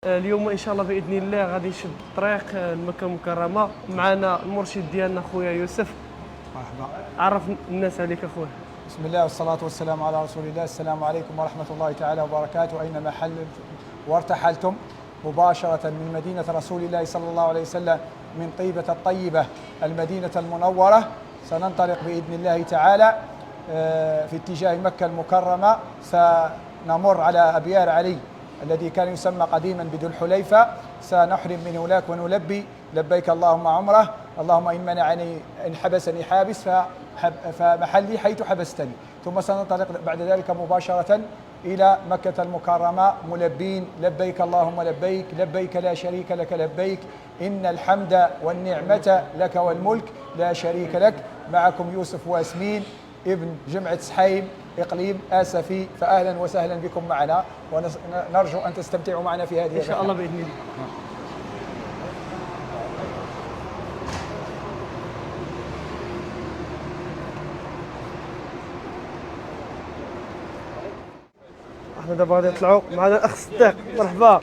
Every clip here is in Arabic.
اليوم ان شاء الله باذن الله غادي نشد الطريق لمكه المكرمه. معنا المرشد ديالنا خويا يوسف. مرحبا. عرف الناس عليك اخويا. بسم الله والصلاة والسلام على رسول الله. السلام عليكم ورحمة الله تعالى وبركاته. أينما حل وارتحلتم مباشرة من مدينة رسول الله صلى الله عليه وسلم، من طيبة الطيبة المدينة المنورة، سننطلق بإذن الله تعالى في اتجاه مكة المكرمة. سنمر على أبيار علي الذي كان يسمى قديما بذو الحليفة، سنحرم من هناك ونلبي لبيك اللهم عمره، اللهم إن منعني إن حبسني حابس فمحلي حيث حبستني. ثم سننطلق بعد ذلك مباشرة إلى مكة المكرمة ملبين لبيك اللهم لبيك، لبيك لا شريك لك لبيك، إن الحمد والنعمة لك والملك لا شريك لك. معكم يوسف واسمين ابن جمعة سحيم إقليم آسفي، فأهلا وسهلا بكم معنا، ونرجو أن تستمتعوا معنا في هذه ان شاء الله باذن الله. احنا دابا غادي نطلعوا معنا الاخ صديق. مرحبا.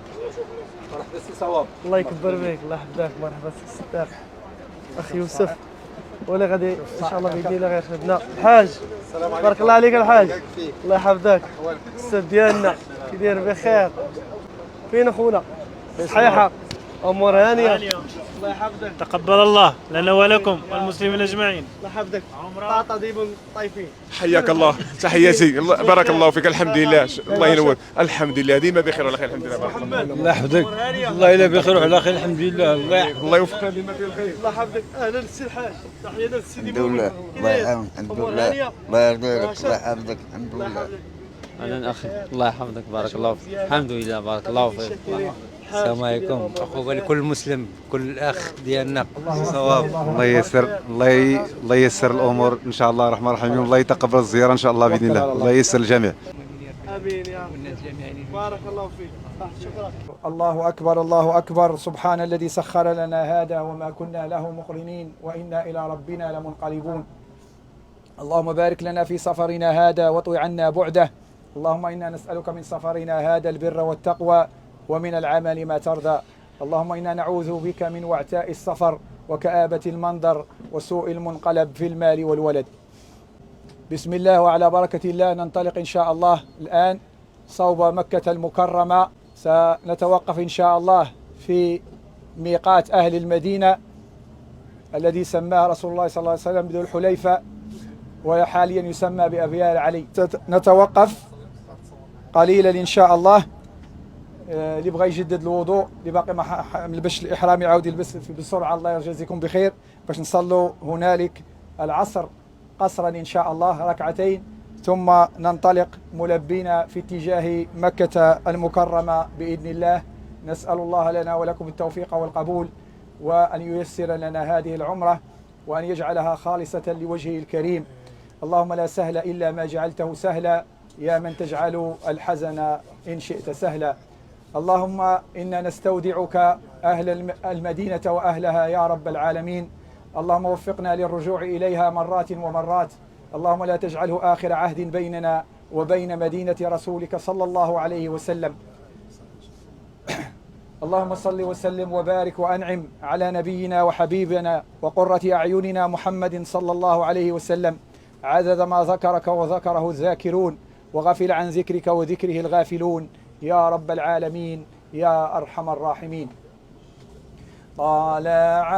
مرحبا سي صواب. الله يكبر بك، الله يحفظك. مرحبا سي صديق. اخ يوسف ولا غادي ان شاء الله باذن الله غيخدمنا الحاج. بارك الله عليك الحاج، الله يحفظك. السد ديالنا كي داير بخير؟ فين اخونا؟ صحيحه امور هانيه. الله يحفظك. تقبل الله لنا ولكم والمسلمين اجمعين. الله يحفظك. طاطا ديب الطايفين. حياك الله، تحياتي. بارك الله فيك. الحمد لله، الله ينور. الحمد لله ديما بخير وعلى خير. الحمد لله. بارك الله. الله يحفظك. الله يلا بخير وعلى خير. الحمد لله. الله يوفقنا لما فيه الخير. الله يحفظك. اهلا السي الحاج، تحيه للسيدي الحمد لله. الله يعاونك. الحمد لله. الله يرضيك. الله يحفظك. الحمد لله. اهلا اخي، الله يحفظك. بارك الله فيك. الحمد لله. بارك الله فيك. السلام عليكم اخويا لكل مسلم، كل اخ ديالنا صواب. الله ييسر، الله ييسر الامور ان شاء الله الرحمن الرحيم. الله يتقبل الزياره ان شاء الله باذن الله. الله ييسر الجميع. امين يا رب. بارك الله فيك. شكرا. الله أكبر، الله أكبر. سبحان الذي سخر لنا هذا وما كنا له مقرنين وإنا إلى ربنا لمنقلبون. اللهم بارك لنا في سفرنا هذا واطوي عنا بعده. اللهم إنا نسألك من سفرنا هذا البر والتقوى ومن العمل ما ترضى. اللهم إنا نعوذ بك من وعتاء السفر وكآبة المنظر وسوء المنقلب في المال والولد. بسم الله وعلى بركة الله ننطلق إن شاء الله الآن صوب مكة المكرمة. سنتوقف إن شاء الله في ميقات أهل المدينة الذي سماه رسول الله صلى الله عليه وسلم بذو الحليفة، وحاليا يسمى بأبيار علي. نتوقف قليلا إن شاء الله. اللي بغى يجدد الوضوء، اللي باقي ما لبسش الإحرام يعاود يلبس بسرعة، الله يجازيكم بخير، باش نصلوا هنالك العصر قصرا إن شاء الله ركعتين، ثم ننطلق ملبين في اتجاه مكة المكرمة بإذن الله. نسأل الله لنا ولكم التوفيق والقبول، وأن ييسر لنا هذه العمرة، وأن يجعلها خالصة لوجهه الكريم. اللهم لا سهل إلا ما جعلته سهلا، يا من تجعل الحزن إن شئت سهلا. اللهم إنا نستودعك أهل المدينة وأهلها يا رب العالمين. اللهم وفقنا للرجوع إليها مرات ومرات. اللهم لا تجعله آخر عهد بيننا وبين مدينة رسولك صلى الله عليه وسلم. اللهم صل وسلم وبارك وأنعم على نبينا وحبيبنا وقرة أعيننا محمد صلى الله عليه وسلم، عدد ما ذكرك وذكره الذاكرون، وغفل عن ذكرك وذكره الغافلون، يا رب العالمين يا أرحم الراحمين. طلع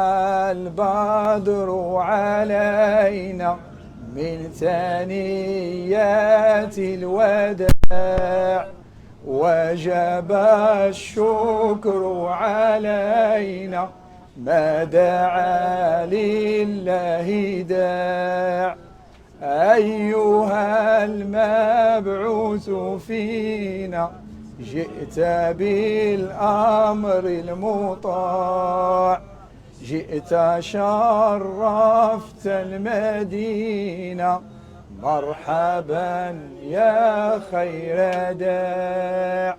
البدر علينا من ثنيات الوداع، وجب الشكر علينا ما دعا لله داع. أيها المبعوث فينا جئت بالأمر المطاع، جئت شرفت المدينة، مرحبا يا خير داع،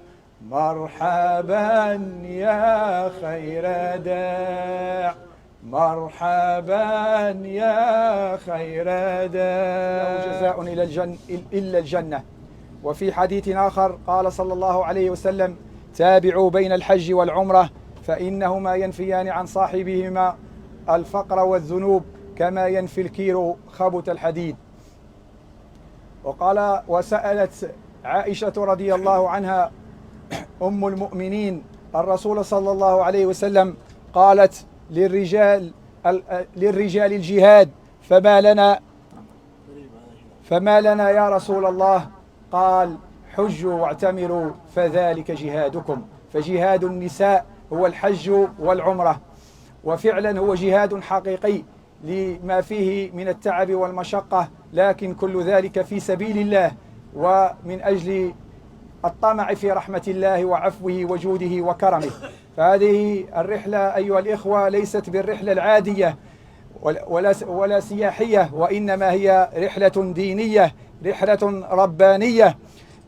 مرحبا يا خير داع، مرحبا يا خير داع. جزاء إلا الجنة. وفي حديث آخر قال صلى الله عليه وسلم: تابعوا بين الحج والعمرة فإنهما ينفيان عن صاحبهما الفقر والذنوب كما ينفي الكير خبث الحديد. وسألت عائشة رضي الله عنها أم المؤمنين الرسول صلى الله عليه وسلم قالت للرجال الجهاد فما لنا يا رسول الله؟ قال حجوا واعتمروا فذلك جهادكم. فجهاد النساء هو الحج والعمرة، وفعلا هو جهاد حقيقي لما فيه من التعب والمشقة، لكن كل ذلك في سبيل الله ومن أجل الطمع في رحمة الله وعفوه وجوده وكرمه. فهذه الرحلة أيها الإخوة ليست بالرحلة العادية ولا سياحية، وإنما هي رحلة دينية، رحلة ربانية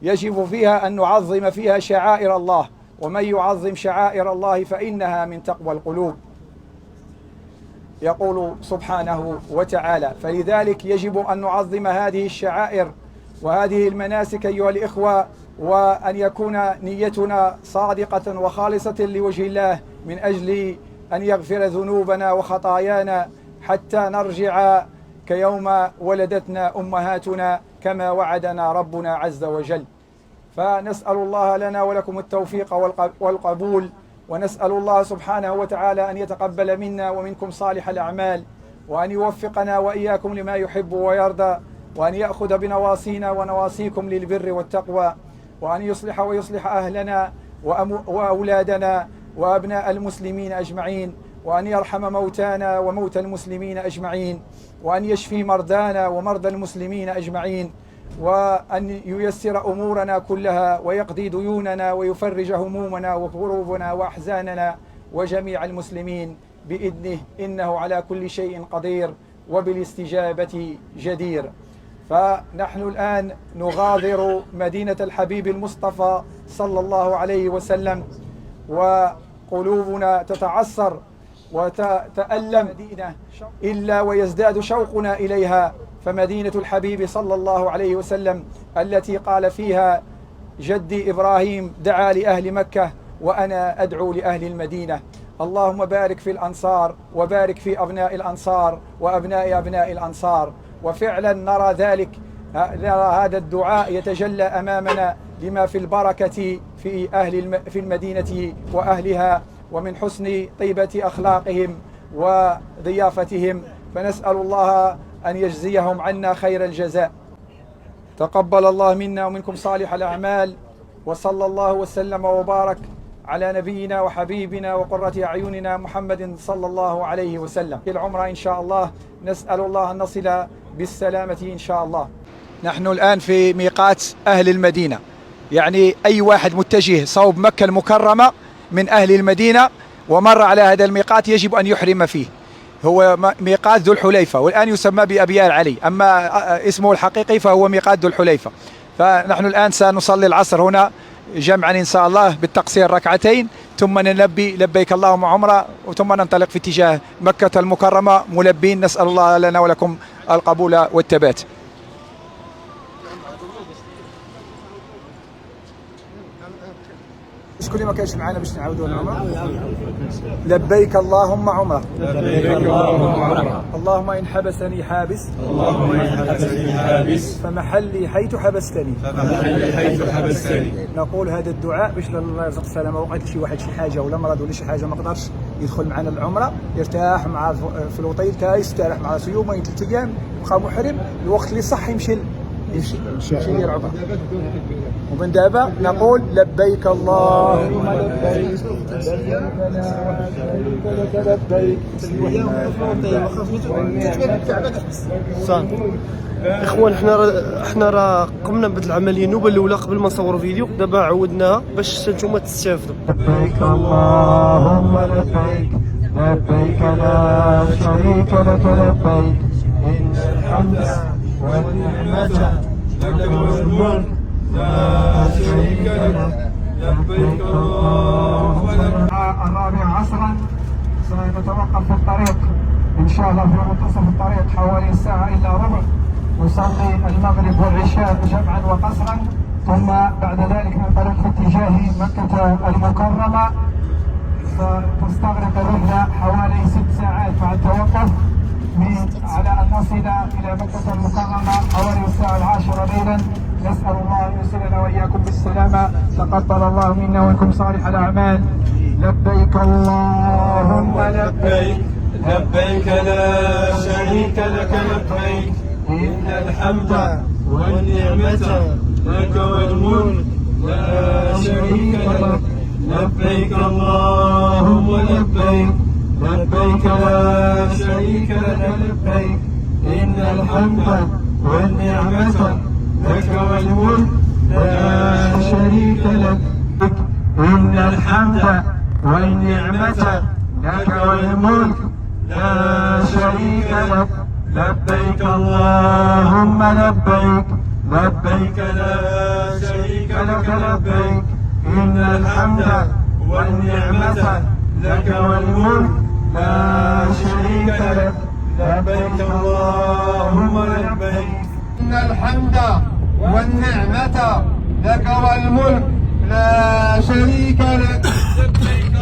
يجب فيها أن نعظم فيها شعائر الله، ومن يعظم شعائر الله فإنها من تقوى القلوب. يقول سبحانه وتعالى: فلذلك يجب أن نعظم هذه الشعائر وهذه المناسك أيها الإخوة، وأن يكون نيتنا صادقة وخالصة لوجه الله من أجل أن يغفر ذنوبنا وخطايانا حتى نرجع كيوم ولدتنا أمهاتنا كما وعدنا ربنا عز وجل. فنسأل الله لنا ولكم التوفيق والقبول، ونسأل الله سبحانه وتعالى أن يتقبل منا ومنكم صالح الأعمال، وأن يوفقنا وإياكم لما يحب ويرضى، وأن يأخذ بنواصينا ونواصيكم للبر والتقوى، وأن يصلح ويصلح أهلنا وأولادنا وأبناء المسلمين أجمعين، وأن يرحم موتانا وموتى المسلمين أجمعين، وأن يشفي مرضانا ومرضى المسلمين أجمعين، وأن ييسر أمورنا كلها ويقضي ديوننا ويفرج همومنا وكروبنا وأحزاننا وجميع المسلمين بإذنه، إنه على كل شيء قدير وبالاستجابة جدير. فنحن الآن نغادر مدينة الحبيب المصطفى صلى الله عليه وسلم، وقلوبنا تتعصر وتتألم إلا ويزداد شوقنا إليها. فمدينة الحبيب صلى الله عليه وسلم التي قال فيها جدي إبراهيم دعا لأهل مكة وأنا أدعو لأهل المدينة. اللهم بارك في الأنصار وبارك في أبناء الأنصار وأبناء أبناء الأنصار. وفعلا نرى ذلك، نرى هذا الدعاء يتجلى أمامنا لما في البركة في المدينة وأهلها، ومن حسن طيبة أخلاقهم وضيافتهم، فنسأل الله أن يجزيهم عنا خير الجزاء. تقبل الله منا ومنكم صالح الأعمال، وصلى الله وسلم وبارك على نبينا وحبيبنا وقرة أعيننا محمد صلى الله عليه وسلم. في العمرة إن شاء الله نسأل الله أن نصل بالسلامة إن شاء الله. نحن الآن في ميقات أهل المدينة، يعني أي واحد متجه صوب مكة المكرمة من أهل المدينة ومر على هذا الميقات يجب أن يحرم فيه. هو ميقات ذو الحليفة، والآن يسمى بأبيار علي، أما اسمه الحقيقي فهو ميقات ذو الحليفة. فنحن الآن سنصلي العصر هنا جمعا إن شاء الله بالتقصير ركعتين، ثم نلبي لبيك اللهم عمرة، ثم ننطلق في اتجاه مكة المكرمة ملبين. نسأل الله لنا ولكم القبول والثبات. شكون ما كانش معنا باش نعاودوا العمرة؟ لبيك اللهم عمرة. لبيك اللهم عمرة. اللهم إن حبسني حابس، اللهم إن حبسني حابس، فمحلي حيث حبستني، فمحلي حيث حبستني. نقول هذا الدعاء باش الله يرزق السلامة. وقعت شي واحد شي حاجة ولا مرض ولا شي حاجة ما قدرش يدخل معنا العمرة، يرتاح مع في الوطيل تاعي، يستريح مع راسو يومين 3 أيام، يبقى محرم. الوقت اللي صح يمشي يدير عمرة. ومن دابا نقول لبيك اللهم لبيك، لبيك اخوان احنا راه قمنا بهذه العمليه النوبه الاولى قبل ما نصوروا فيديو، دابا عودناها باش نتوما تستافدوا. لبيك اللهم لبيك، لبيك لا شريك لك لبيك، إن الحمد والنعمة لك والملك لا شريك لك لبيك اللهم لبيك. 4 عصرا سنتوقف في الطريق إن شاء الله في منتصف الطريق حوالي 1 ساعة إلا ربع، نصلي المغرب والعشاء جمعا وقصرا، ثم بعد ذلك ننطلق في اتجاه مكة المكرمة، فتستغرق الرحلة حوالي 6 ساعات مع التوقف على أن نصل إلى مكة المكرمة حوالي الساعة 10 ليلا. نسأل الله أن يوصلنا وإياكم بالسلامة. تقبل الله منا ومنكم صالح الأعمال. لبيك اللهم لبيك، لبيك لا شريك لك لبيك، إن الحمد والنعمة لك والملك لا شريك لك. لبيك اللهم لبيك، لبيك لا شريك لك لبيك، إن الحمد والنعمة لك والملك لا شريك لك. إن الحمد والنعمة لك والملك لا شريك لك. لبيك اللهم لبيك، لبيك لا شريك لك لبيك، إن الحمد والنعمة لك والملك لا شريك لك. لبيك اللهم لبيك، إن الحمد والنعمة لك والملك لا شريك لك. لبيك